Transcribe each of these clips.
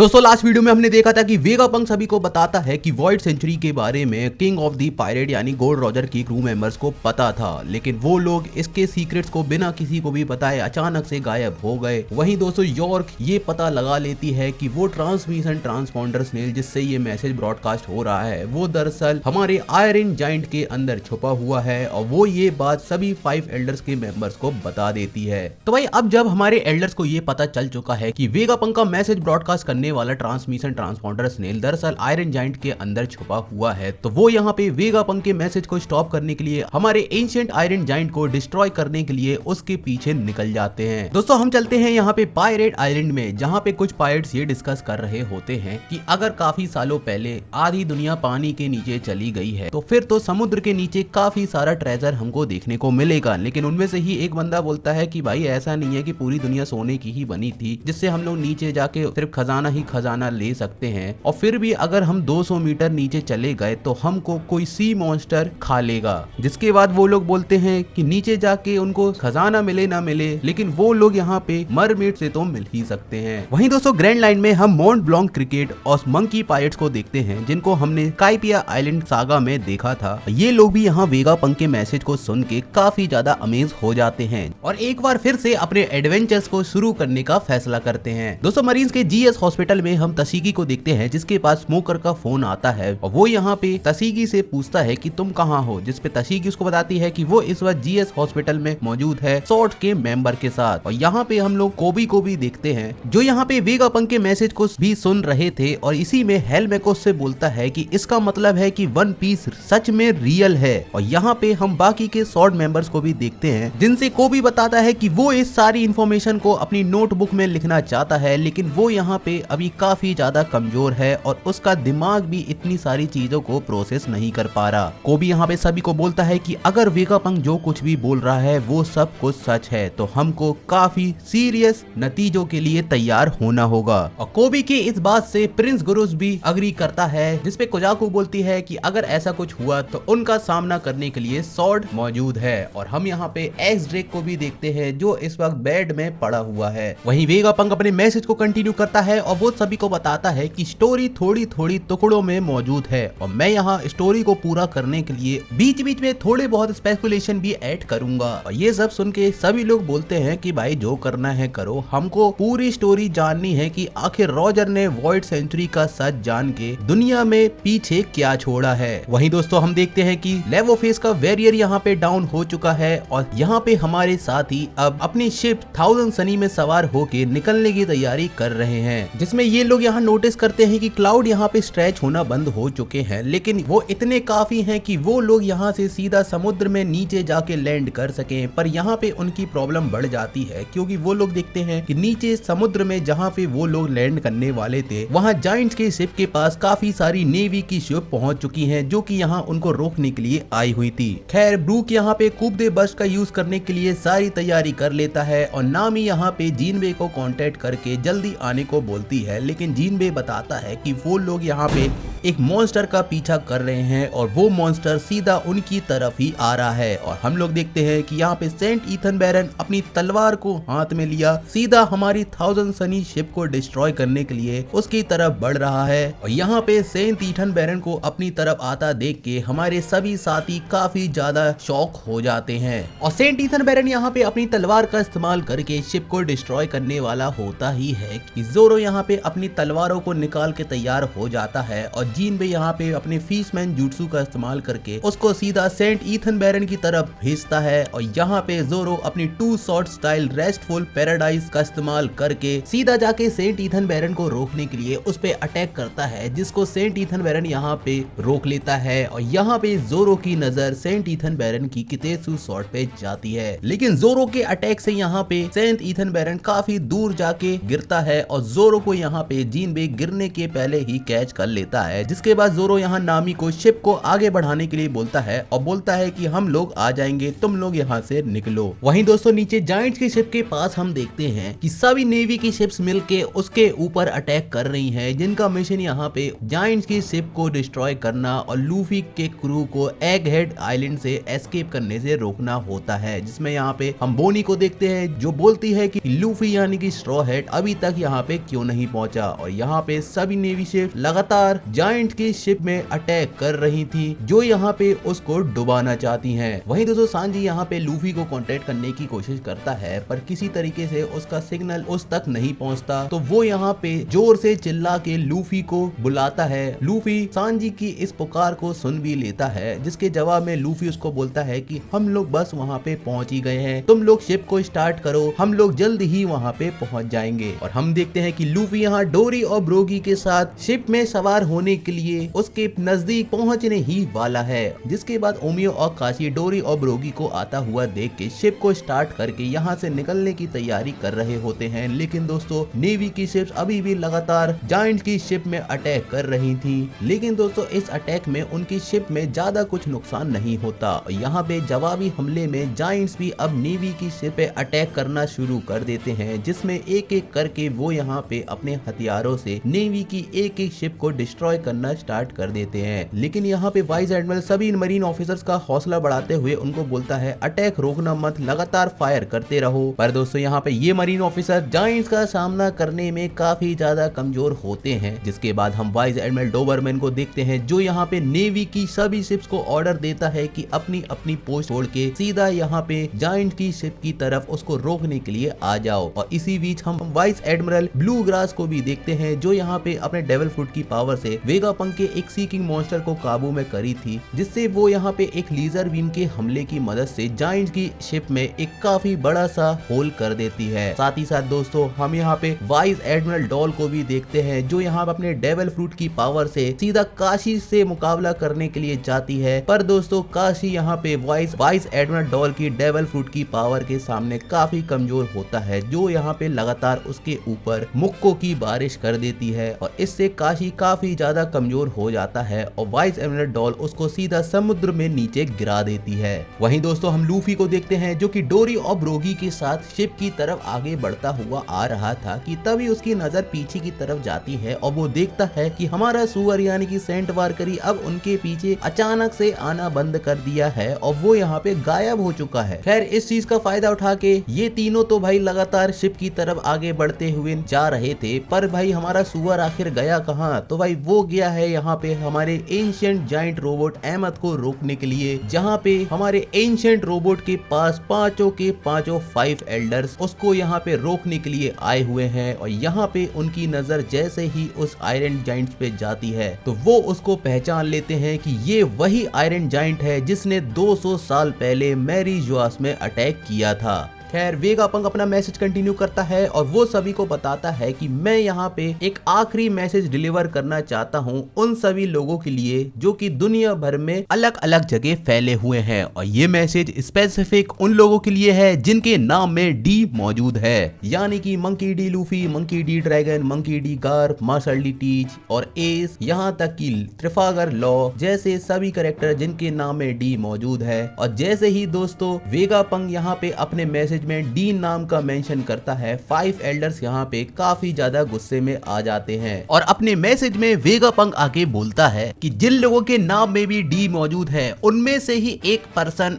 दोस्तों last video में हमने देखा था कि वेगापंक सभी को बताता है कि वॉइड सेंचुरी के बारे में किंग ऑफ दी पायरेट यानी गोल्ड रॉजर की क्रू मेंबर्स को पता था, लेकिन वो लोग इसके सीक्रेट्स को बिना किसी को भी बताए अचानक से गायब हो गए। वहीं दोस्तों यॉर्क ये पता लगा लेती है कि वो ट्रांसमिशन ट्रांसपॉन्डर स्नेल जिससे ये मैसेज ब्रॉडकास्ट हो रहा है वो दरअसल हमारे आयरन जाइंट के अंदर छुपा हुआ है, और वो ये बात सभी 5 एल्डर्स के मेंबर्स को बता देती है। तो भाई अब जब हमारे एल्डर्स को ये पता चल चुका है कि वेगापंक का मैसेज ब्रॉडकास्ट करने वाला ट्रांसमिशन ट्रांसपॉन्डर स्नेल दरअसल आयरन जाइंट के अंदर छुपा हुआ है, तो वो यहाँ पे वेगापंक के मैसेज को स्टॉप करने के लिए हमारे एंशिएंट आयरन जाइंट को डिस्ट्रॉय करने के लिए उसके पीछे निकल जाते हैं। दोस्तों हम चलते हैं यहाँ पे पायरेट आइलैंड में, जहाँ पे कुछ पायरेट्स ये डिस्कस कर रहे होते हैं कि अगर काफी सालों पहले आधी दुनिया पानी के नीचे चली गई है तो फिर तो समुद्र के नीचे काफी सारा ट्रेजर हमको देखने को मिलेगा। लेकिन उनमें से ही एक बंदा बोलता है कि भाई ऐसा नहीं है कि पूरी दुनिया सोने की ही बनी थी जिससे हम लोग नीचे जाके सिर्फ खजाना ही खजाना ले सकते हैं, और फिर भी अगर हम 200 मीटर नीचे चले गए तो हमको कोई सी मॉन्स्टर खा लेगा। जिसके बाद वो लोग बोलते हैं कि नीचे जाके उनको खजाना मिले ना मिले, लेकिन वो लोग यहाँ पे मरमेड से तो मिल ही सकते हैं। वहीं दोस्तों ग्रैंड लाइन में हम मोंट ब्लॉन्क क्रिकेट और मंकी पायरेट्स को देखते हैं, जिनको हमने काइपिया आइलैंड सागा में देखा था। ये लोग भी यहाँ वेगापंक के मैसेज को सुन के काफी ज्यादा अमेज हो जाते हैं और एक बार फिर से अपने एडवेंचर्स को शुरू करने का फैसला करते हैं। दोस्तों मरीज के जीएस हॉस्पिटल में हम तसीगी को देखते हैं, जिसके पास स्मोकर का फोन आता है और वो यहाँ पे तसीगी से पूछता है कि तुम कहाँ हो, जिसपे तसीगी उसको बताती है कि वो इस वक्त जीएस हॉस्पिटल में मौजूद है सॉर्ट के मेंबर के साथ। और यहाँ पे हम लोग कोबी को भी देखते हैं जो यहाँ पे वेगापंक के मैसेज को भी सुन रहे थे, और इसी में हेलमेको से बोलता है कि इसका मतलब है कि वन पीस सच में रियल है। और यहाँ पे हम बाकी के सॉर्ट मेंबर्स को भी देखते हैं, जिनसे कोबी बताता है कि वो इस सारी इंफॉर्मेशन को अपनी नोटबुक में लिखना चाहता है, लेकिन वो यहाँ पे अभी काफी ज्यादा कमजोर है और उसका दिमाग भी इतनी सारी चीजों को प्रोसेस नहीं कर पा रहा। कोबी यहाँ पे सभी को बोलता है कि अगर वेगापंक जो कुछ भी बोल रहा है वो सब कुछ सच है तो हमको काफी सीरियस नतीजों के लिए तैयार होना होगा। और कोबी की इस बात से प्रिंस गुरुस भी अग्री करता है, जिसपे कोजाकू बोलती है कि अगर ऐसा कुछ हुआ तो उनका सामना करने के लिए सॉर्ड मौजूद है। और हम यहाँ पे एक्स ड्रेक को भी देखते हैं जो इस वक्त बेड में पड़ा हुआ है। वहीं वेगापंक अपने मैसेज को कंटिन्यू करता है और वो सभी को बताता है कि स्टोरी थोड़ी थोड़ी टुकड़ों में मौजूद है, और मैं यहाँ स्टोरी को पूरा करने के लिए बीच बीच में थोड़े बहुत स्पेकुलेशन भी ऐड करूंगा। और ये सब सुन के सभी लोग बोलते हैं कि भाई जो करना है करो, हमको पूरी स्टोरी जाननी है कि आखिर रॉजर ने वॉइड सेंचुरी का सच जान के दुनिया में पीछे क्या छोड़ा है। वहीं दोस्तों हम देखते हैं कि लेवोफेस का वेरियर यहाँ पे डाउन हो चुका है, और यहाँ पे हमारे साथी अब अपनी शिप 1000 सनी में सवार होके निकलने की तैयारी कर रहे हैं, जिसमें ये लोग यहाँ नोटिस करते हैं कि क्लाउड यहाँ पे स्ट्रेच होना बंद हो चुके हैं, लेकिन वो इतने काफी हैं कि वो लोग यहाँ से सीधा समुद्र में नीचे जाके लैंड कर सकें। पर यहाँ पे उनकी प्रॉब्लम बढ़ जाती है, क्योंकि वो लोग देखते हैं कि नीचे समुद्र में जहाँ पे वो लोग लैंड करने वाले थे वहाँ जाइंट्स के शिप के पास काफी सारी नेवी की शिप पहुंच चुकी हैं, जो कि यहाँ उनको रोकने के लिए आई हुई थी। खैर ब्रूक यहाँ पे कूप दे बस्ट का यूज करने के लिए सारी तैयारी कर लेता है, और नामी यहाँ पे जिनबे को कांटेक्ट करके जल्दी आने को बोलती है, लेकिन जिनबे बताता है कि वो लोग यहाँ पे एक मॉन्स्टर का पीछा कर रहे हैं और वो मॉन्स्टर सीधा उनकी तरफ ही आ रहा है। और हम लोग देखते हैं कि यहाँ पे सेंट ईथन बैरन अपनी तलवार को हाथ में लिया सीधा हमारी 1000 सनी शिप को डिस्ट्रॉय करने के लिए उसकी तरफ बढ़ रहा है। और यहाँ पे सेंट ईथन बैरन को अपनी तरफ आता देख के हमारे सभी साथी काफी ज्यादा शॉक हो जाते हैं, और सेंट ईथन बैरन यहाँ पे अपनी तलवार का इस्तेमाल करके शिप को डिस्ट्रॉय करने वाला होता ही है कि जोरो यहाँ पे अपनी तलवारों को निकाल के तैयार हो जाता है, और जिनबे यहाँ पे अपने फिशमैन जुट्सु का इस्तेमाल करके उसको सीधा सेंट ईथन बैरन की तरफ भेजता है। और यहाँ पे जोरो अपनी 2 शॉट स्टाइल रेस्टफुल पैराडाइज का इस्तेमाल करके सीधा जाके सेंट ईथन बैरन को रोकने के लिए उस पे अटैक करता है, जिसको सेंट ईथन बैरन यहाँ पे रोक लेता है। और यहाँ पे जोरो की नजर सेंट ईथन बैरन की कितेसु शॉट पे जाती है, लेकिन जोरो के अटैक से यहाँ पे सेंट ईथन बैरन काफी दूर जाके गिरता है, और जोरो को यहाँ पे जिनबे गिरने के पहले ही कैच कर लेता है, है, जिसके बाद जोरो यहाँ नामी को शिप को आगे बढ़ाने के लिए बोलता है और बोलता है कि हम लोग आ जाएंगे, तुम लोग यहाँ से निकलो। वहीं दोस्तों नीचे जायंट्स की शिप के पास हम देखते हैं कि सभी नेवी की शिप्स मिलके उसके ऊपर अटैक कर रही हैं, जिनका मिशन यहाँ पे जायंट्स की शिप को डिस्ट्रॉय करना और लूफी के क्रू को एग हेड आइलैंड से एस्केप करने से रोकना होता है। जिसमें यहाँ पे हम बोनी को देखते हैं जो बोलती है कि लूफी यानी कि स्ट्रॉ हेड अभी तक यहाँ पे क्यों नहीं पहुंचा, और यहाँ पे सभी नेवी शिप लगातार जायंट की शिप में अटैक कर रही थी जो यहाँ पे उसको डुबाना चाहती हैं। वहीं दोस्तों सांजी यहाँ पे लूफी को कांटेक्ट करने की कोशिश करता है पर किसी तरीके से उसका सिग्नल उस तक नहीं पहुंचता, तो वो यहाँ पे जोर से चिल्ला के लूफी को बुलाता है। लूफी सांजी की इस पुकार को सुन भी लेता है, जिसके जवाब में लूफी उसको बोलता है कि हम लोग बस वहाँ पे पहुंच ही गए हैं, तुम लोग शिप को स्टार्ट करो, हम लोग जल्द ही वहाँ पे पहुंच जाएंगे। और हम देखते हैं कि लूफी यहाँ डोरी और ब्रोगी के साथ शिप में सवार होने के लिए उसके नजदीक पहुंचने ही वाला है, जिसके बाद ओमियो और काशी डोरी और ब्रोगी को आता हुआ देख के शिप को स्टार्ट करके यहाँ से निकलने की तैयारी कर रहे होते हैं। लेकिन दोस्तों नेवी की शिप्स अभी भी लगातार जायंट की शिप में अटैक कर रही थी, लेकिन दोस्तों इस अटैक में उनकी शिप में ज्यादा कुछ नुकसान नहीं होता। यहाँ पे जवाबी हमले में जायंट्स भी अब नेवी की शिप पे अटैक करना शुरू कर देते हैं, जिसमें एक एक करके वो यहाँ पे अपने हथियारों से नेवी की एक एक शिप को डिस्ट्रॉय करना स्टार्ट कर देते हैं। लेकिन यहाँ पे वाइस एडमिरल सभी मरीन ऑफिसर्स का हौसला बढ़ाते हुए उनको बोलता है अटैक रोकना मत, लगातार फायर करते रहो। पर दोस्तों यहाँ पे ये मरीन ऑफिसर जायंट्स का सामना करने में काफी ज्यादा कमजोर होते हैं। जिसके बाद हम वाइस एडमिरल डोबरमैन को देखते हैं जो यहाँ पे नेवी की सभी शिप्स को ऑर्डर देता है कि अपनी अपनी पोस्ट छोड़ के सीधा यहाँ पे जायंट की शिप की तरफ उसको रोकने के लिए आ जाओ। और इसी बीच हम वाइस एडमिरल ब्लू ग्रास को भी देखते हैं जो यहाँ पे अपने डेविल फ्रूट की पावर से वेगापंक के एक सीकिंग मॉन्स्टर को काबू में करी थी, जिससे वो यहाँ पे एक लीजर बीन के हमले की मदद से जायंट की शिप में एक काफी बड़ा सा होल कर देती है। साथ ही साथ दोस्तों हम यहाँ पे वाइस एडमिरल डॉल को भी देखते हैं जो यहाँ पे अपने डेविल फ्रूट की पावर से सीधा काशी से मुकाबला करने के लिए जाती है। पर दोस्तों काशी यहाँ पे वाइस एडमिरल डॉल की डेविल फ्रूट की पावर के सामने काफी कमजोर होता है, जो यहाँ पे लगातार उसके ऊपर मुक्कों की बारिश कर देती है और इससे काशी काफी ज्यादा कमजोर हो जाता है और वाइस एडमिरल डॉल उसको सीधा समुद्र में नीचे गिरा देती है। वहीं दोस्तों हम लूफी को देखते हैं जो कि डोरी और ब्रोगी के साथ शिप की तरफ आगे बढ़ता हुआ आ रहा था कि तभी उसकी नजर पीछे की तरफ जाती है और वो देखता है कि हमारा सुअर यानी कि सेंट वारकरी अब उनके पीछे अचानक से आना बंद कर दिया है और वो यहाँ पे गायब हो चुका है। खैर इस चीज का फायदा उठा के ये तीनों तो भाई लगातार शिप की तरफ आगे बढ़ते हुए जा रहे थे, पर भाई हमारा सुअर आखिर गया कहाँ? तो भाई वो गया है यहाँ पे हमारे एंशिएंट जायंट रोबोट अहमद को रोकने के लिए, जहाँ पे हमारे एंशिएंट रोबोट के पास पांचों के पांचों 5 एल्डर्स उसको यहाँ पे रोकने के लिए आए हुए हैं। और यहाँ पे उनकी नजर जैसे ही उस आयरन जायंट पे जाती है तो वो उसको पहचान लेते हैं कि ये वही आयरन जायंट है जिसने 200 साल पहले मैरी जोआस में अटैक किया था। खैर वेगापंक अपना मैसेज कंटिन्यू करता है और वो सभी को बताता है कि मैं यहाँ पे एक आखिरी मैसेज डिलीवर करना चाहता हूँ उन सभी लोगों के लिए जो कि दुनिया भर में अलग अलग जगह फैले हुए हैं, और ये मैसेज स्पेसिफिक उन लोगों के लिए है जिनके नाम में डी मौजूद है, यानी कि Monkey D Luffy, Monkey D Dragon, Monkey D Garp, Marshall D Teach और एस, यहाँ तक कि ट्रिफागर लॉ जैसे सभी कैरेक्टर जिनके नाम में डी मौजूद है। और जैसे ही दोस्तों वेगापंक यहाँ पे अपने मैसेज में डीन नाम का मेंशन करता है, 5 एल्डर्स यहाँ पे काफी ज्यादा गुस्से में आ जाते हैं और अपने मैसेज में वेगापंक आके बोलता है कि जिन लोगों के नाम में भी डी मौजूद है उनमें से ही एक पर्सन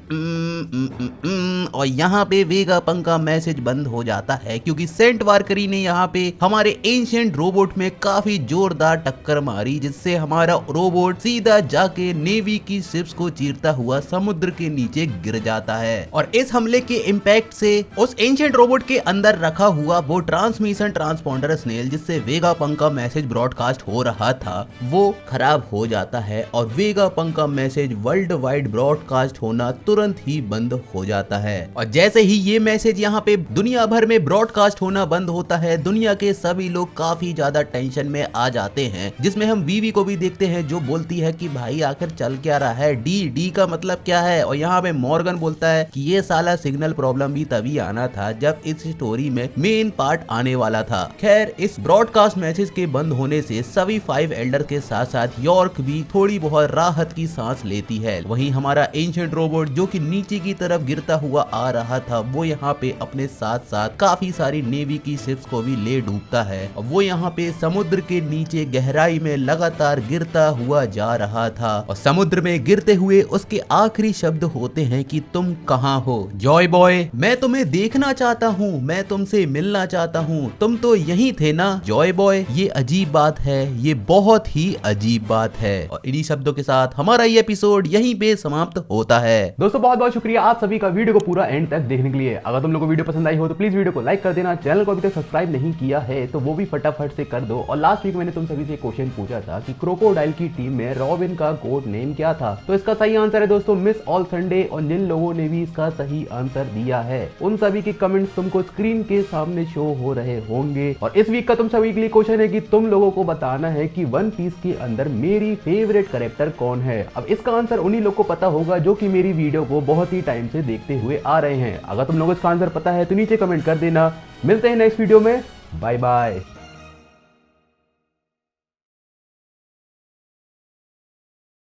और यहाँ पे वेगापंक का मैसेज बंद हो जाता है क्योंकि सेंट वारकरी ने यहाँ पे हमारे एंशिएंट रोबोट में काफी जोरदार टक्कर मारी, जिससे हमारा रोबोट सीधा जाके नेवी की शिप्स को चीरता हुआ समुद्र के नीचे गिर जाता है। और इस हमले के इम्पैक्ट से उस एंशिएंट रोबोट के अंदर रखा हुआ वो ट्रांसमिशन ट्रांसपॉन्डर स्नेल जिससे वेगापंक का मैसेज ब्रॉडकास्ट हो रहा था वो खराब हो जाता है और वेगापंक का मैसेज वर्ल्ड वाइड ब्रॉडकास्ट होना तुरंत ही बंद हो जाता है। और जैसे ही ये मैसेज यहाँ पे दुनिया भर में ब्रॉडकास्ट होना बंद होता है, दुनिया के सभी लोग काफी ज्यादा टेंशन में आ जाते हैं, जिसमें हम वीवी को भी देखते हैं जो बोलती है कि भाई आखिर चल क्या रहा है, डी का मतलब क्या है। और यहाँ पे मॉर्गन बोलता है कि ये साला सिग्नल प्रॉब्लम भी तभी तभी आना था जब इस स्टोरी में मेन पार्ट आने वाला था। खैर, इस ब्रॉडकास्ट मैसेज के बंद होने से सभी 5 एल्डर के साथ साथ यॉर्क भी थोड़ी बहुत राहत की सांस लेती है। वहीं हमारा एंशिएंट रोबोट जो कि नीचे की तरफ गिरता हुआ आ रहा था, वो यहाँ पे अपने साथ साथ काफी सारी नेवी की शिप्स को भी ले डूबता है। वो यहाँ पे समुद्र के नीचे गहराई में लगातार गिरता हुआ जा रहा था और समुद्र में गिरते हुए उसके आखिरी शब्द होते हैं कि तुम कहाँ हो जॉय बॉय, मैं तुम्हें देखना चाहता हूँ, मैं तुमसे मिलना चाहता हूँ, तुम तो यहीं थे ना जॉय बॉय। ये अजीब बात है, ये बहुत ही अजीब बात है। और इन्हीं शब्दों के साथ हमारा ये एपिसोड यहीं पे समाप्त होता है। दोस्तों बहुत बहुत शुक्रिया आप सभी का वीडियो को पूरा एंड तक देखने के लिए। अगर तुम लोगों को वीडियो पसंद आई हो तो प्लीज वीडियो को लाइक कर देना। चैनल को अभी तक सब्सक्राइब नहीं किया है तो वो भी फटाफट से कर दो। और लास्ट वीक मैंने तुम सभी से क्वेश्चन पूछा था कि क्रोकोडाइल की टीम में रॉबिन का कोड नेम क्या था, तो इसका सही आंसर है दोस्तों मिस ऑल संडे। और जिन लोगों ने भी इसका सही आंसर दिया है उन सभी के कमेंट्स तुमको स्क्रीन के सामने शो हो रहे होंगे। और इस वीक का तुम सभी के लिए क्वेश्चन है कि तुम लोगों को बताना है कि वन पीस के अंदर मेरी फेवरेट कैरेक्टर कौन है। अब इसका आंसर उन्हीं लोग को पता होगा जो कि मेरी वीडियो को बहुत ही टाइम से देखते हुए आ रहे हैं। अगर तुम लोगों को इसका आंसर पता है तो नीचे कमेंट कर देना। मिलते हैं नेक्स्ट वीडियो में, बाय बाय।